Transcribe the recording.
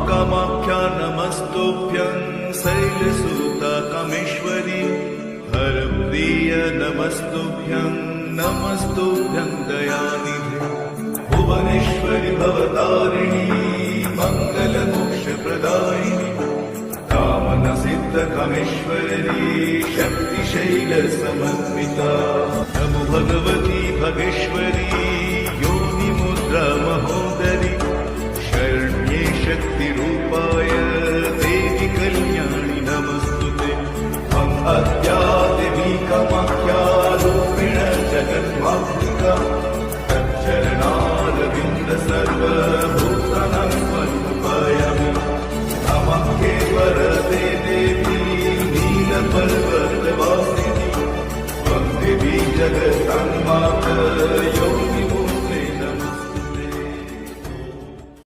महाकामाख्या नमस्तुभ्यं शैलसुता कामेश्वरी हरप्रिय नमस्तुभ्यं दयानिधे भुवनेश्वरि भवतारिणी मङ्गलमोक्षप्रदायिनी कामनसिद्धकामेश्वरी शक्तिशैलसमन्विता नमो भगवते